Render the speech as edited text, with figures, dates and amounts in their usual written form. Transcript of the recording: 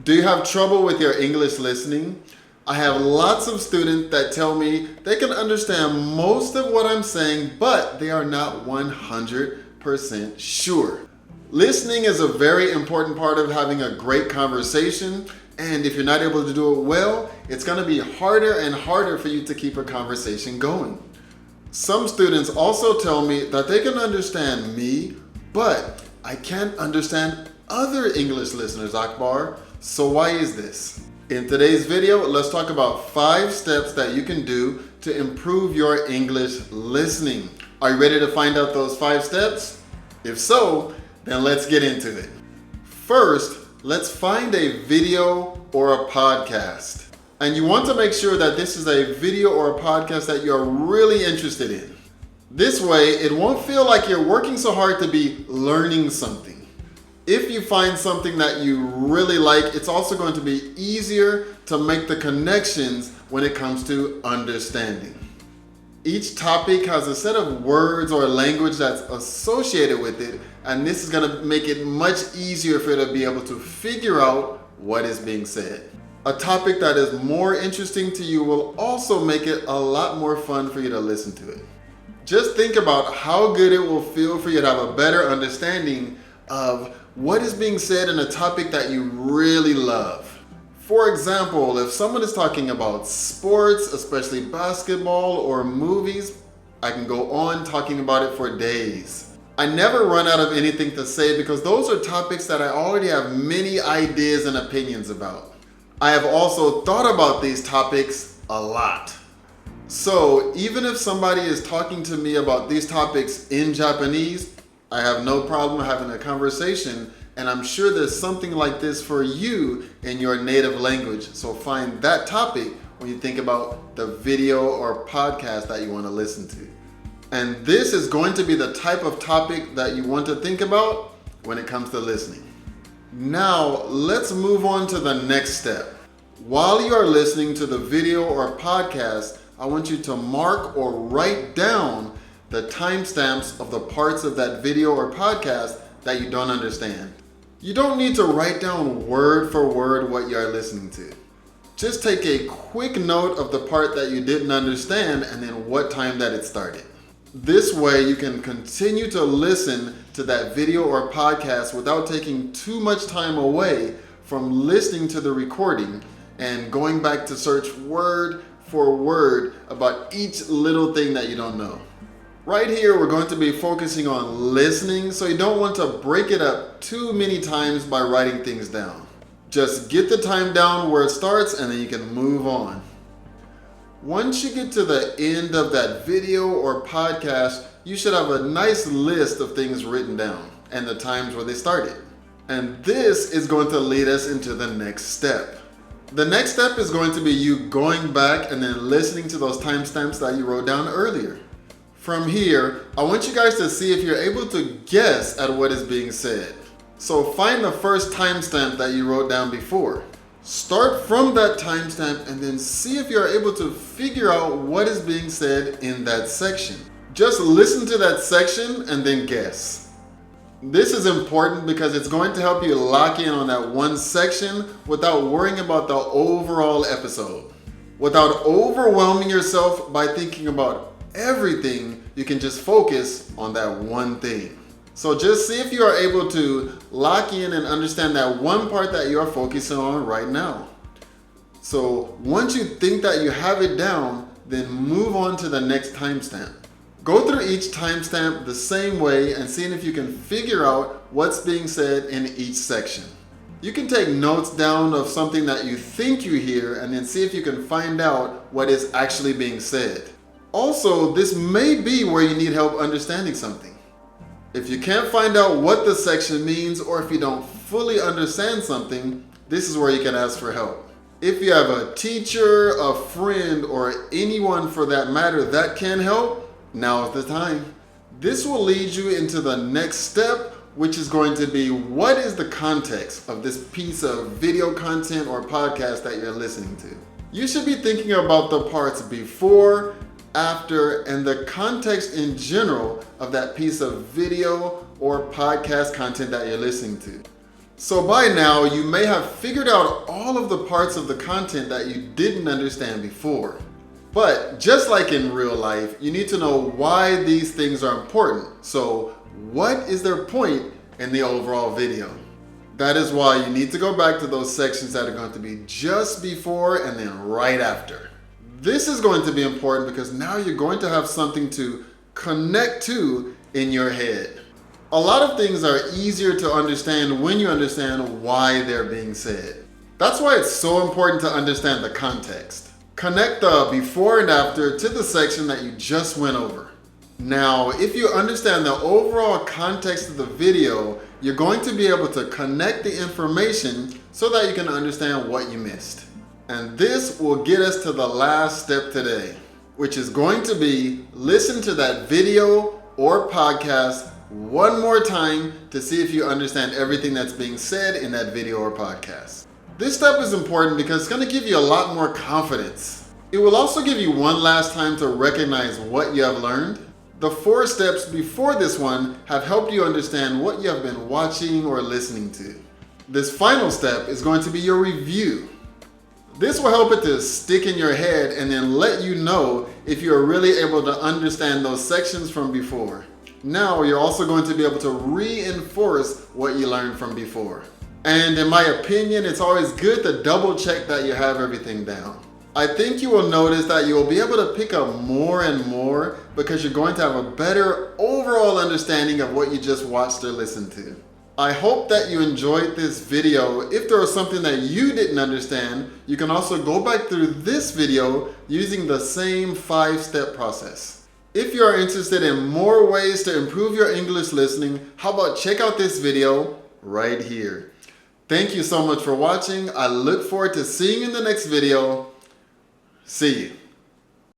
Do you have trouble with your English listening? I have lots of students that tell me they can understand most of what I'm saying, but they are not 100% sure. Listening is a very important part of having a great conversation, and if you're not able to do it well, it's going to be harder and harder for you to keep a conversation going. Some students also tell me that they can understand me, but I can't understand other English listeners, Akbar. So why is this? In today's video, let's talk about 5 steps that you can do to improve your English listening. Are you ready to find out those 5 steps? If so, then let's get into it. First, let's find a video or a podcast. And you want to make sure that this is a video or a podcast that you're really interested in. This way, it won't feel like you're working so hard to be learning something. If you find something that you really like, it's also going to be easier to make the connections when it comes to understanding. Each topic has a set of words or language that's associated with it, and this is going to make it much easier for you to be able to figure out what is being said. A topic that is more interesting to you will also make it a lot more fun for you to listen to it. Just think about how good it will feel for you to have a better understanding of what is being said in a topic that you really love. For example, if someone is talking about sports, especially basketball or movies, I can go on talking about it for days. I never run out of anything to say because those are topics that I already have many ideas and opinions about. I have also thought about these topics a lot. So even if somebody is talking to me about these topics in Japanese, I have no problem having a conversation, and I'm sure there's something like this for you in your native language. So find that topic when you think about the video or podcast that you want to listen to. And this is going to be the type of topic that you want to think about when it comes to listening. Now, let's move on to the next step. While you are listening to the video or podcast, I want you to mark or write down the timestamps of the parts of that video or podcast that you don't understand. You don't need to write down word for word what you are listening to. Just take a quick note of the part that you didn't understand and then what time that it started. This way you can continue to listen to that video or podcast without taking too much time away from listening to the recording and going back to search word for word about each little thing that you don't know. Right here, we're going to be focusing on listening, so you don't want to break it up too many times by writing things down. Just get the time down where it starts and then you can move on. Once you get to the end of that video or podcast, you should have a nice list of things written down and the times where they started. And this is going to lead us into the next step. The next step is going to be you going back and then listening to those timestamps that you wrote down earlier. From here, I want you guys to see if you're able to guess at what is being said. So find the first timestamp that you wrote down before. Start from that timestamp and then see if you're able to figure out what is being said in that section. Just listen to that section and then guess. This is important because it's going to help you lock in on that one section without worrying about the overall episode. Without overwhelming yourself by thinking about everything, you can just focus on that one thing. So just see if you are able to lock in and understand that one part that you are focusing on right now. So once you think that you have it down, then move on to the next timestamp. Go through each timestamp the same way and see if you can figure out what's being said in each section. You can take notes down of something that you think you hear and then see if you can find out what is actually being said. Also, this may be where you need help understanding something. If you can't find out what the section means or if you don't fully understand something, this is where you can ask for help. If you have a teacher, a friend, or anyone for that matter that can help, now is the time. This will lead you into the next step, which is going to be what is the context of this piece of video content or podcast that you're listening to. You should be thinking about the parts before, after, and the context in general of that piece of video or podcast content that you're listening to. So by now, you may have figured out all of the parts of the content that you didn't understand before. But just like in real life, you need to know why these things are important. So what is their point in the overall video? That is why you need to go back to those sections that are going to be just before and then right after. This is going to be important because now you're going to have something to connect to in your head. A lot of things are easier to understand when you understand why they're being said. That's why it's so important to understand the context. Connect the before and after to the section that you just went over. Now, if you understand the overall context of the video, you're going to be able to connect the information so that you can understand what you missed. And this will get us to the last step today, which is going to be listen to that video or podcast one more time to see if you understand everything that's being said in that video or podcast. This step is important because it's going to give you a lot more confidence. It will also give you one last time to recognize what you have learned. The 4 steps before this one have helped you understand what you have been watching or listening to. This final step is going to be your review. This will help it to stick in your head and then let you know if you're really able to understand those sections from before. Now you're also going to be able to reinforce what you learned from before. And in my opinion, it's always good to double check that you have everything down. I think you will notice that you will be able to pick up more and more because you're going to have a better overall understanding of what you just watched or listened to. I hope that you enjoyed this video. If there was something that you didn't understand, you can also go back through this video using the same 5-step process. If you are interested in more ways to improve your English listening, how about check out this video right here. Thank you so much for watching. I look forward to seeing you in the next video. See you.